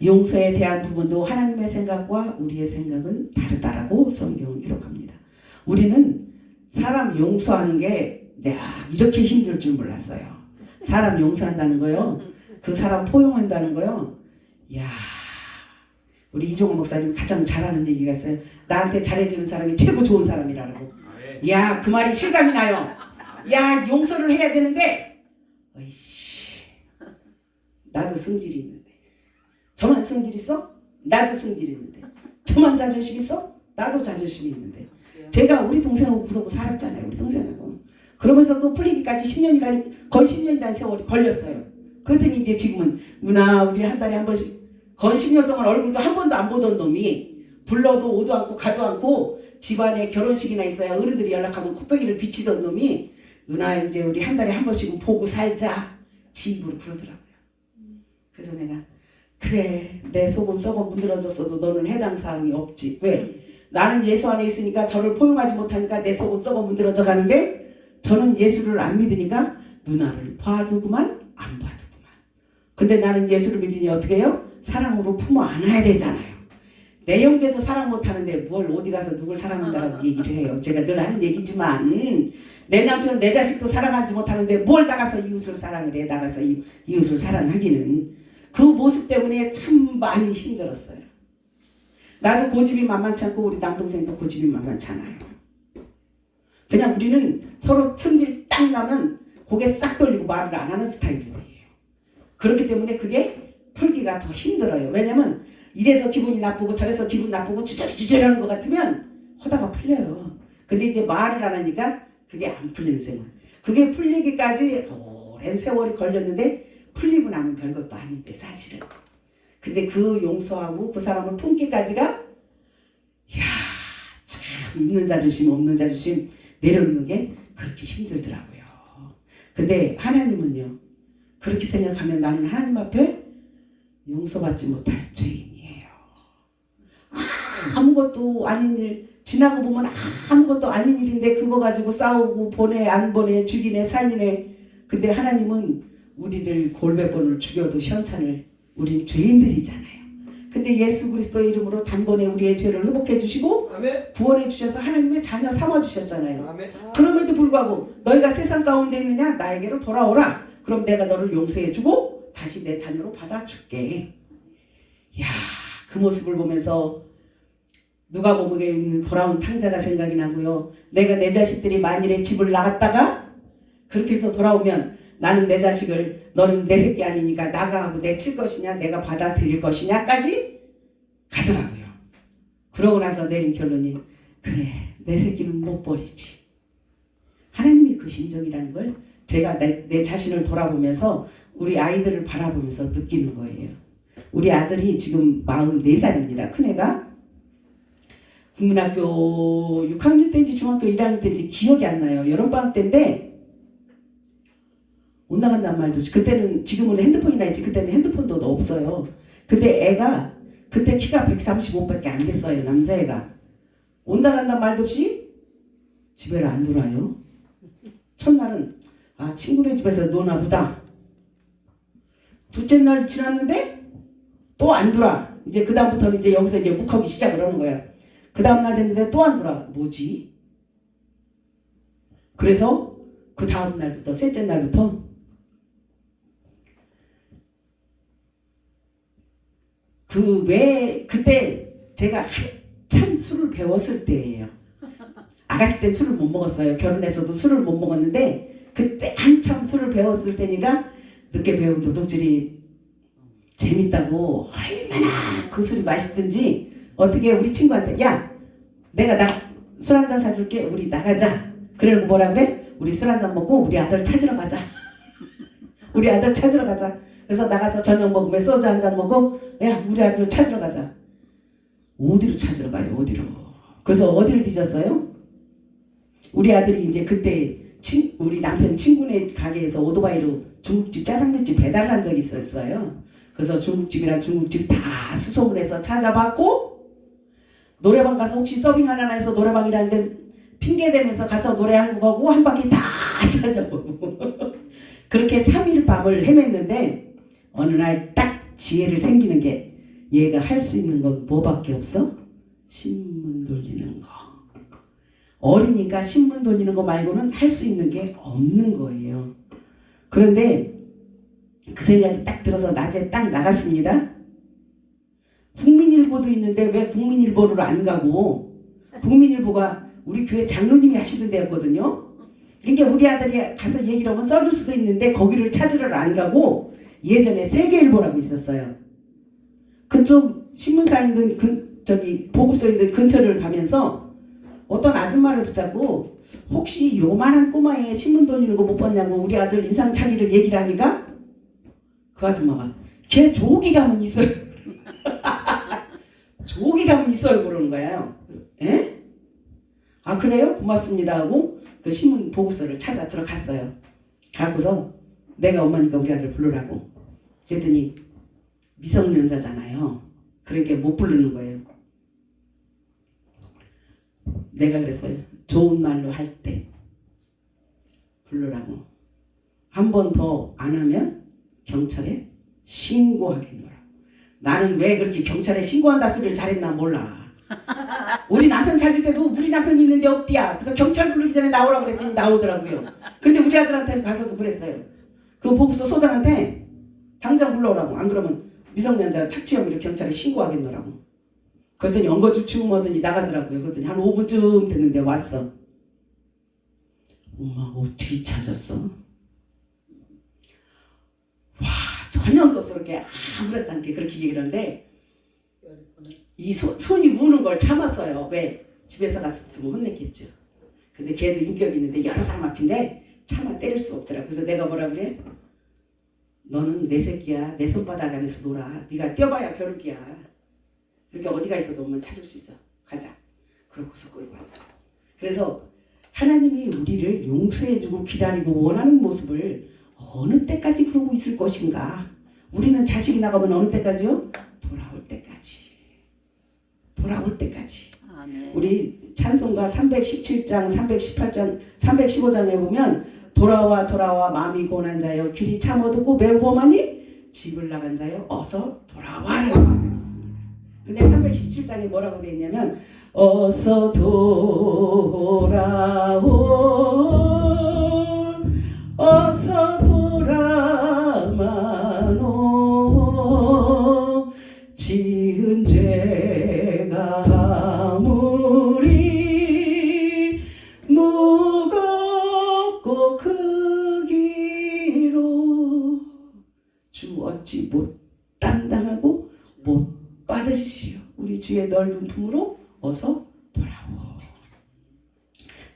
용서에 대한 부분도 하나님의 생각과 우리의 생각은 다르다라고 성경은 기록합니다. 우리는 사람 용서하는 게 이렇게 힘들 줄 몰랐어요. 사람 용서한다는 거요. 그 사람 포용한다는 거요. 야, 우리 이종호 목사님 가장 잘하는 얘기가 있어요. 나한테 잘해주는 사람이 최고 좋은 사람이라고. 야, 그 말이 실감이 나요. 야, 용서를 해야 되는데 어이씨, 나도 성질이 있는데 저만 성질 있어? 나도 성질 있는데 저만 자존심 있어? 나도 자존심이 있는데 제가 우리 동생하고 그러고 살았잖아요. 우리 동생하고 그러면서 그 풀리기까지 10년이란 거의 10년이라는 세월이 걸렸어요. 그랬더니 이제 지금은 누나 우리 한 달에 한 번씩 거의 10년 동안 얼굴도 한 번도 안 보던 놈이 불러도 오도 않고 가도 않고 집안에 결혼식이나 있어야 어른들이 연락하면 코빼기를 비치던 놈이 누나 이제 우리 한 달에 한 번씩은 보고 살자 지 입으로 그러더라고요. 그래서 내가 그래 내 속은 썩어 문드러졌어도 너는 해당 사항이 없지. 왜? 나는 예수 안에 있으니까 저를 포용하지 못하니까 내 속은 썩어 문드러져 가는데 저는 예수를 안 믿으니까 누나를 봐두고만 안 봐두고만. 근데 나는 예수를 믿으니 어떻게 해요? 사랑으로 품어 안아야 되잖아요. 내 형제도 사랑 못하는데 뭘 어디 가서 누굴 사랑한다라고 얘기를 해요. 제가 늘 하는 얘기지만 내 남편 내 자식도 사랑하지 못하는데 뭘 나가서 이웃을 사랑을 해. 나가서 이웃을 사랑하기는. 그 모습 때문에 참 많이 힘들었어요. 나도 고집이 만만치 않고 우리 남동생도 고집이 만만찮아요. 그냥 우리는 서로 승질 딱 나면 고개 싹 돌리고 말을 안 하는 스타일이에요. 그렇기 때문에 그게 풀기가 더 힘들어요. 왜냐면 이래서 기분이 나쁘고 저래서 기분 나쁘고 주저리주저리하는 것 같으면 허다가 풀려요. 근데 이제 말을 안 하니까 그게 안 풀리는 생각. 그게 풀리기까지 오랜 세월이 걸렸는데 풀리고 나면 별것도 아닌데 사실은. 근데 그 용서하고 그 사람을 품기까지가 이야 참 있는 자존심 없는 자존심 내려놓는 게 그렇게 힘들더라고요. 근데 하나님은요 그렇게 생각하면 나는 하나님 앞에 용서받지 못할 죄인이에요. 아무것도 아닌 일 지나고 보면 아무것도 아닌 일인데 그거 가지고 싸우고 보내 안 보내 죽이네 살리네. 근데 하나님은 우리를 골배번을 죽여도 시원찮을 우린 죄인들이잖아요. 근데 예수 그리스도의 이름으로 단번에 우리의 죄를 회복해 주시고 아멘. 구원해 주셔서 하나님의 자녀 삼아 주셨잖아요. 아멘. 그럼에도 불구하고 너희가 세상 가운데 있느냐 나에게로 돌아오라. 그럼 내가 너를 용서해 주고 다시 내 자녀로 받아줄게. 이야 그 모습을 보면서 누가복음에 있는 돌아온 탕자가 생각이 나고요. 내가 내 자식들이 만일에 집을 나갔다가 그렇게 해서 돌아오면 나는 내 자식을 너는 내 새끼 아니니까 나가고 내칠 것이냐 내가 받아들일 것이냐까지 가더라고요. 그러고 나서 내린 결론이 그래 내 새끼는 못 버리지. 하나님이 그 심정이라는 걸 제가 내 자신을 돌아보면서 우리 아이들을 바라보면서 느끼는 거예요. 우리 아들이 지금 44살입니다. 큰애가 국민학교 6학년 때인지 중학교 1학년 때인지 기억이 안 나요. 여름방학 때인데 못 나간단 말도 그때는 지금은 핸드폰이나 있지 그때는 핸드폰도 없어요. 근데 애가 그때 키가 135밖에 안 됐어요. 남자애가 못 나간단 말도 없이 집에를 안 돌아요. 첫날은 친구네 집에서 노나 보다. 둘째 날 지났는데 또 안 돌아. 이제 그 다음부터는 이제 여기서 이제 욱하기 시작을 하는 거야. 그 다음 날 됐는데 또 안 돌아. 뭐지? 그래서 그 다음 날부터 셋째 날부터 그때 제가 한참 술을 배웠을 때예요. 아가씨 때 술을 못 먹었어요. 결혼해서도 술을 못 먹었는데 그때 한참 술을 배웠을 때니까 늦게 배운 도둑질이 재밌다고 얼마나 그 술이 맛있든지 어떻게 우리 친구한테 야 내가 술 한잔 사줄게 우리 나가자. 그래놓고 뭐라 그래? 우리 술 한잔 먹고 우리 아들 찾으러 가자. 우리 아들 찾으러 가자. 그래서 나가서 저녁 먹으면 소주 한잔 먹고 야 우리 아들 찾으러 가자. 어디로 찾으러 가요? 어디로? 그래서 어디를 뒤졌어요? 우리 아들이 이제 그때 우리 남편 친구네 가게에서 오토바이로 중국집 짜장면집 배달한 적이 있었어요. 그래서 중국집이랑 중국집 다 수소문해서 찾아봤고 노래방 가서 혹시 서빙 하나 해서 노래방이라는데 핑계대면서 가서 노래 한 곡 하고 한 바퀴 다 찾아보고 그렇게 3일 밤을 헤맸는데 어느 날 딱 지혜를 생기는 게 얘가 할 수 있는 건 뭐밖에 없어? 신문 돌리는 거. 어리니까 신문 돌리는 거 말고는 할 수 있는 게 없는 거예요. 그런데 그 생각이 딱 들어서 낮에 딱 나갔습니다. 국민일보도 있는데 왜 국민일보를 안 가고, 국민일보가 우리 교회 장로님이 하시던 데였거든요. 그러니까 우리 아들이 가서 얘기를 하면 써줄 수도 있는데 거기를 찾으러 안 가고 예전에 세계일보라고 있었어요. 그쪽 신문사인들 보급소인들 근처를 가면서 어떤 아줌마를 붙잡고 혹시 요만한 꼬마에 신문 돌리는 거 못 봤냐고 우리 아들 인상착의를 얘기를 하니까 그 아줌마가 걔 조기 가면 있어요. 조기 가면 있어요 그러는 거예요. 에? 아 그래요? 고맙습니다 하고 그 신문 보고서를 찾아 들어갔어요. 가고서 내가 엄마니까 우리 아들 부르라고. 그랬더니 미성년자잖아요. 그러니까 못 부르는 거예요. 내가 그랬어요. 좋은 말로 할 때 부르라고. 한 번 더 안 하면 경찰에 신고하겠노라. 나는 왜 그렇게 경찰에 신고한다 소리를 잘했나 몰라. 우리 남편 찾을 때도 우리 남편이 있는데 없디야. 그래서 경찰 부르기 전에 나오라 그랬더니 나오더라고요. 근데 우리 아들한테 가서도 그랬어요. 그 보고서 소장한테 당장 불러오라고. 안 그러면 미성년자 착취 혐의로 경찰에 신고하겠노라고. 그랬더니 엉거주 추모더니 나가더라고요. 그랬더니 한 5분쯤 됐는데 왔어. 엄마 어떻게 찾았어? 와 전혀 그렇게 아무렇지 않게 그렇게 얘기를 하는데 이 손이 우는 걸 참았어요. 왜? 집에서 갔으면 혼냈겠죠. 근데 걔도 인격이 있는데 여러 사람 앞인데 차마 때릴 수 없더라. 그래서 내가 뭐라 그래? 너는 내 새끼야. 내 손바닥 안에서 놀아. 네가 뛰어봐야 벼룩이야. 그러니까 어디가 있어도 엄마는 찾을 수 있어. 가자. 그러고서 끌고 왔어. 그래서 하나님이 우리를 용서해주고 기다리고 원하는 모습을 어느 때까지 그러고 있을 것인가. 우리는 자식이 나가면 어느 때까지요? 돌아올 때까지. 돌아올 때까지. 아멘. 우리 찬송가 317장, 318장, 315장에 보면 돌아와 돌아와 마음이 고난 자여 길이 참 어둡고 매우 험하니 집을 나간 자여 어서 돌아와라는 말이 있습니다. 근데 317장에 뭐라고 되어 있냐면 어서 돌아오 어서 돌아마노 지은 죄가 아무리 무겁고 크기로 주 어찌 못 담당하고 못 받으시오. 우리 주의 넓은 품으로 어서 돌아오.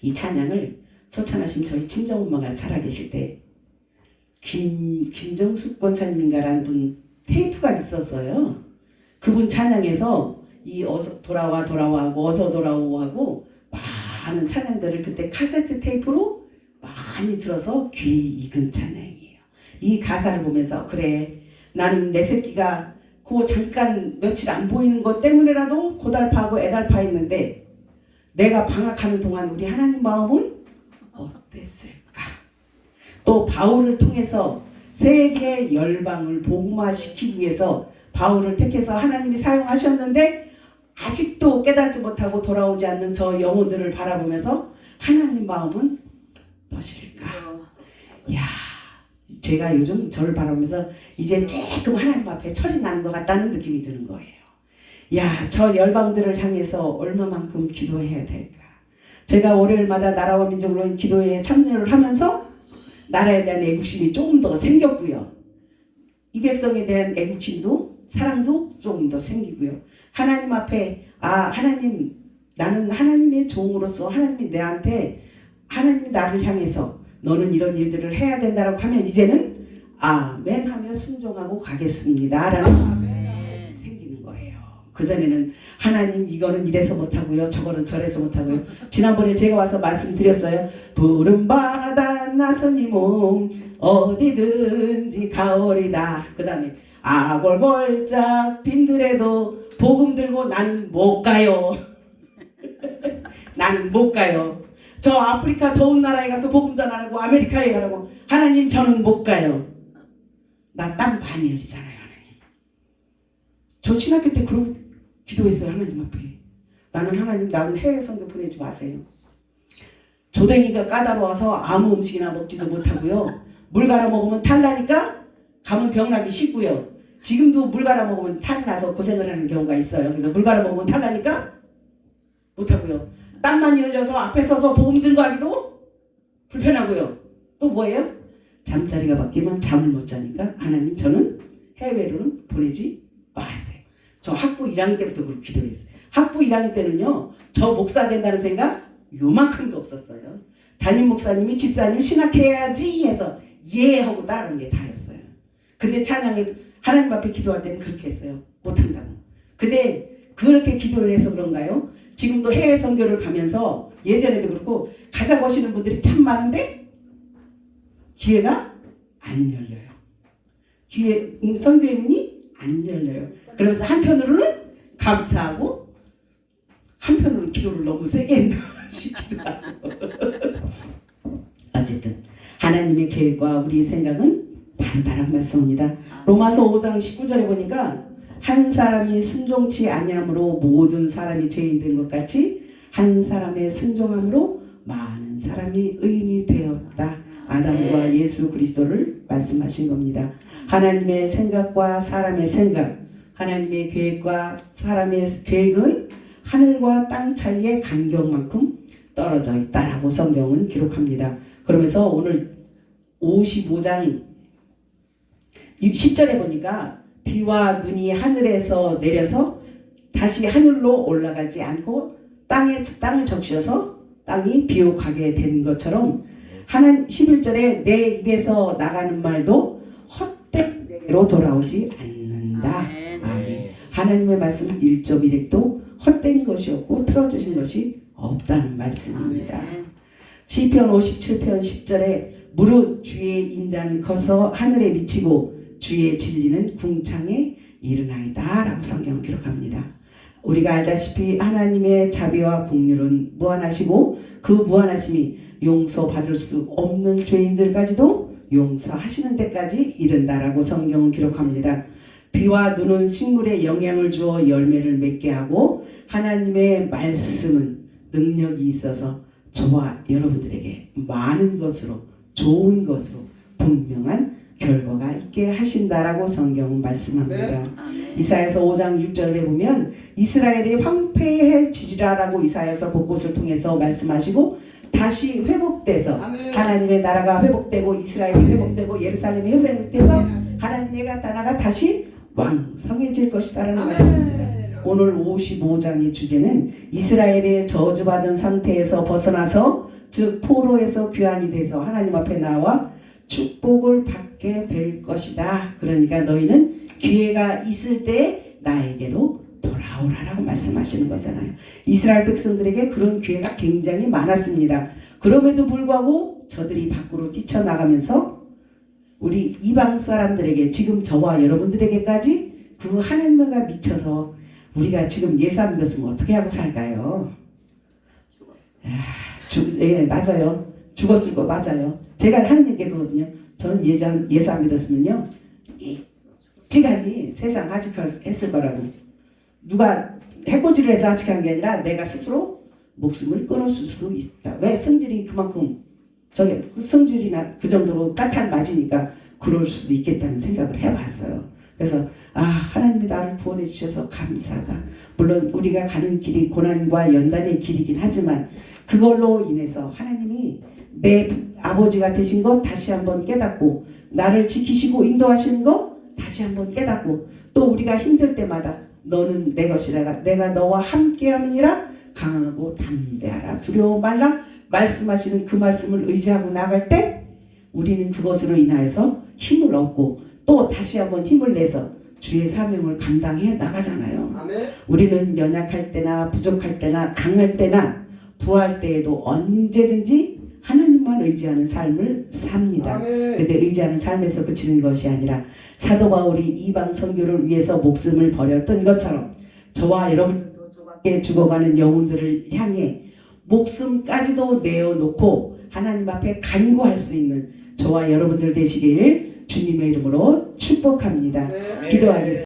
이 찬양을 소찬하신 저희 친정엄마가 살아계실 때 김정숙 권사님인가라는 분 테이프가 있었어요. 그분 찬양에서 이 어서 돌아와 돌아와하고 어서 돌아오하고 많은 찬양들을 그때 카세트 테이프로 많이 들어서 귀 익은 찬양이에요. 이 가사를 보면서 그래 나는 내 새끼가 그 잠깐 며칠 안 보이는 것 때문에라도 고달파하고 애달파했는데 내가 방학하는 동안 우리 하나님 마음은 어땠을까? 또 바울을 통해서 세계 열방을 복음화시키기 위해서 바울을 택해서 하나님이 사용하셨는데 아직도 깨닫지 못하고 돌아오지 않는 저 영혼들을 바라보면서 하나님 마음은 무엇일까? 야, 제가 요즘 저를 바라보면서 이제 조금 하나님 앞에 철이 나는 것 같다는 느낌이 드는 거예요. 야, 저 열방들을 향해서 얼마만큼 기도해야 될까? 제가 월요일마다 나라와 민족으로 기도에 참여를 하면서 나라에 대한 애국심이 조금 더 생겼고요. 이 백성에 대한 애국심도 사랑도 조금 더 생기고요. 하나님 앞에 하나님 나는 하나님의 종으로서 하나님이 내한테 하나님이 나를 향해서 너는 이런 일들을 해야 된다라고 하면 이제는 아멘 하며 순종하고 가겠습니다 라는 생기는 거예요. 그전에는 하나님 이거는 이래서 못하고요. 저거는 저래서 못하고요. 지난번에 제가 와서 말씀드렸어요. 푸른 바다 나선 이 몸 어디든지 가오리다. 그 다음에 아골골짝 빈들에도 복음 들고 나는 못 가요. 나는 못 가요. 저 아프리카 더운 나라에 가서 복음 전하라고 아메리카에 가라고 하나님 저는 못 가요. 나 땀 많이 흘리잖아요. 하나님. 저 신학교 때 그러고 기도했어요. 하나님 앞에. 나는 하나님 나는 해외 선교 보내지 마세요. 조댕이가 까다로워서 아무 음식이나 먹지도 못하고요. 물 갈아 먹으면 탈나니까 가면 병나기 쉽고요. 지금도 물 갈아 먹으면 탈나서 고생을 하는 경우가 있어요. 그래서 물 갈아 먹으면 탈나니까 못하고요. 땀 많이 흘려서 앞에 서서 복음 증거하기도 불편하고요. 또 뭐예요? 잠자리가 바뀌면 잠을 못 자니까 하나님 저는 해외로는 보내지 마세요. 저 학부 1학년 때부터 그렇게 기도했어요. 학부 1학년 때는요. 저 목사 된다는 생각 요만큼도 없었어요. 담임 목사님이 집사님 신학해야지 해서 예 하고 따라간 게 다였어요. 근데 찬양을 하나님 앞에 기도할 때는 그렇게 했어요. 못한다고. 근데 그렇게 기도를 해서 그런가요? 지금도 해외 선교를 가면서 예전에도 그렇고 가자고 하시는 분들이 참 많은데 기회가 안 열려요. 선교의 문이 안 열려요. 그러면서 한편으로는 감사하고 한편으로는 기도를 너무 세게 했나 싶기도 하고. 어쨌든 하나님의 계획과 우리의 생각은 다르다는 말씀입니다. 로마서 5장 19절에 보니까 한 사람이 순종치 아니함으로 모든 사람이 죄인된 것 같이 한 사람의 순종함으로 많은 사람이 의인이 되었다. 아담과 예수 그리스도를 말씀하신 겁니다. 하나님의 생각과 사람의 생각, 하나님의 계획과 사람의 계획은 하늘과 땅 차이의 간격만큼 떨어져 있다라고 성경은 기록합니다. 그러면서 오늘 55장 10절에 보니까 비와 눈이 하늘에서 내려서 다시 하늘로 올라가지 않고 땅을 적셔서 땅이 비옥하게 된 것처럼 하나님 11절에 내 입에서 나가는 말도 헛된 내게로 돌아오지 않는다. 아멘. 하나님의 말씀 1.1핵도 헛된 것이 없고 틀어주신 것이 없다는 말씀입니다. 시편 57편 10절에 무릇 주의 인자는 커서 하늘에 미치고 주의 진리는 궁창에 이르나이다 라고 성경은 기록합니다. 우리가 알다시피 하나님의 자비와 긍휼은 무한하시고 그 무한하심이 용서받을 수 없는 죄인들까지도 용서하시는 데까지 이른다라고 성경은 기록합니다. 비와 눈은 식물에 영향을 주어 열매를 맺게 하고 하나님의 말씀은 능력이 있어서 저와 여러분들에게 많은 것으로 좋은 것으로 분명한 결과가 있게 하신다라고 성경은 말씀합니다. 이사야서 5장 6절에 보면 이스라엘이 황폐해지리라라고 이사야서 곳곳을 통해서 말씀하시고 다시 회복돼서 하나님의 나라가 회복되고 이스라엘이 회복되고 예루살렘이 회복돼서 하나님의 나라가 다시 왕성해질 것이다라는 말씀입니다. 오늘 55장의 주제는 이스라엘의 저주받은 상태에서 벗어나서 즉 포로에서 귀환이 돼서 하나님 앞에 나와 축복을 받게 될 것이다. 그러니까 너희는 기회가 있을 때 나에게로 돌아오라라고 말씀하시는 거잖아요. 이스라엘 백성들에게 그런 기회가 굉장히 많았습니다. 그럼에도 불구하고 저들이 밖으로 뛰쳐나가면서 우리 이방 사람들에게 지금 저와 여러분들에게까지 그 하나님과 미쳐서 우리가 지금 예수 안 믿었으면 어떻게 하고 살까요? 예, 맞아요. 죽었을 거 맞아요. 제가 하는 얘기 그거거든요. 저는 예수 안 믿었으면요 일찍하니 세상 하직했을 거라고. 누가 해코지를 해서 하직한 게 아니라 내가 스스로 목숨을 끊었을 수도 있다. 왜? 성질이 그만큼 그 성질이나 그 정도로 까탈 맞으니까 그럴 수도 있겠다는 생각을 해봤어요. 그래서 하나님이 나를 구원해 주셔서 감사하다. 물론 우리가 가는 길이 고난과 연단의 길이긴 하지만 그걸로 인해서 하나님이 내 아버지가 되신 것 다시 한번 깨닫고 나를 지키시고 인도하시는 것 다시 한번 깨닫고 또 우리가 힘들 때마다 너는 내 것이라 내가 너와 함께함이니라 강하고 담대하라 두려워 말라 말씀하시는 그 말씀을 의지하고 나갈 때 우리는 그것으로 인하여서 힘을 얻고 또 다시 한번 힘을 내서 주의 사명을 감당해 나가잖아요. 아멘. 우리는 연약할 때나 부족할 때나 강할 때나 부할 때에도 언제든지 하나님만 의지하는 삶을 삽니다. 아멘. 근데 의지하는 삶에서 그치는 것이 아니라 사도 바울이 이방 선교를 위해서 목숨을 버렸던 것처럼 저와 여러분들도 저밖에 죽어가는 영혼들을 향해 목숨까지도 내어놓고 하나님 앞에 간구할 수 있는 저와 여러분들 되시길 주님의 이름으로 축복합니다. 네. 기도하겠습니다.